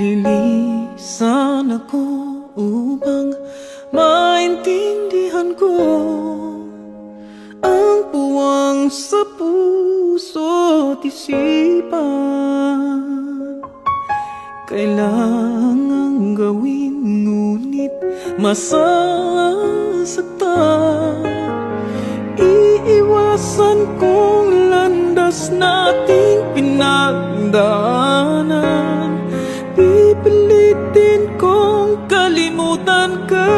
Lilisan ako upang maintindihan ko ang puwang sa puso't isipan. Kailangang gawin ngunit masasaktan. Iiwasan kong landas nating pinagdaanan. Pipilitin kong kalimutan ka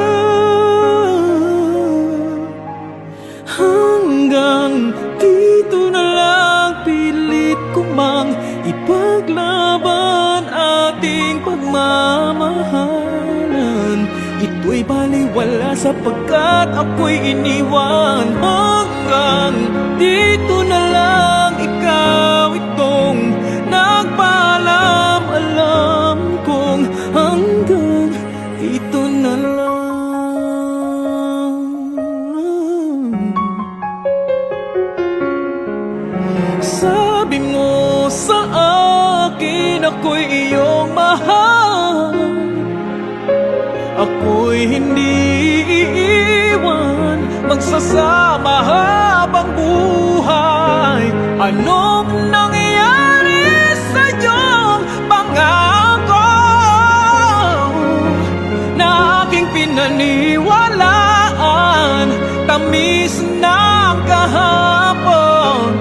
hanggang dito na lang. Pilit ko mang ipaglaban ating pagmamahalan. Ito'y baliwala sapagkat ako'y iniwan. Hanggang dito na lang, ikaw itong nagpaalam. Alam kong hanggang dito na lang. Sabi mo sa akin ako'y iyong mahal. Ako'y hindi iiwan, magsasama habang buhay. Anong nangyayari sa iyong pangako na aking pinaniwalaan? Tamis ng kahapon,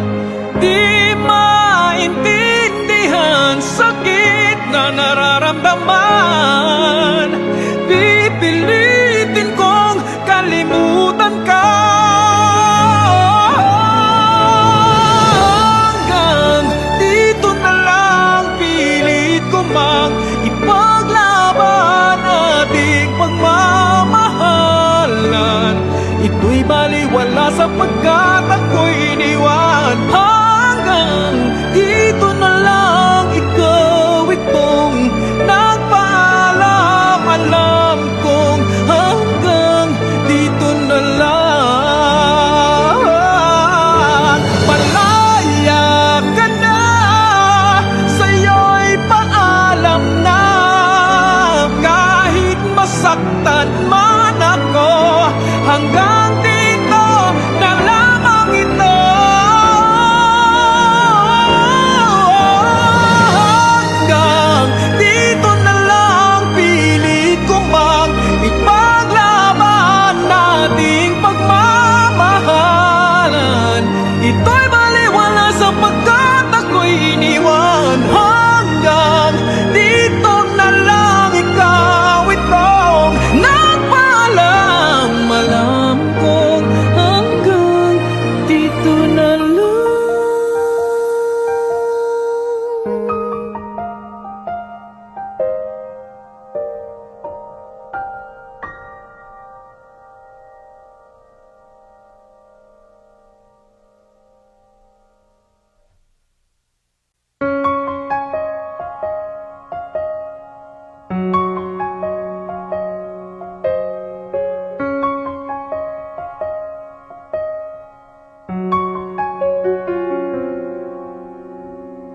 di maintindihan sakit na nararamdaman. Pipilitin kong kalimutan ka hanggang dito na lang. Pilit ko mang ipaglaban ating pagmamahalan. Ito'y baliwala sapagkat ako'y iniwan. Hanggang dito na lang, ikaw itong nagpaalam. Alam kong hanggang dito na lang. Malaya ka na, sa'yo'y paalam na. Kahit masaktan man ako, hanggang dito na lamang ito. Hanggang dito na lang, pilit ko mang ipaglaban nating pagmamahalan. Ito'y baliwala sapagkat ako'y iniwan. Hanggang dito na lang, ikaw itong nagpaalam. Alam kong hanggang dito na lang.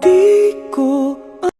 Di ko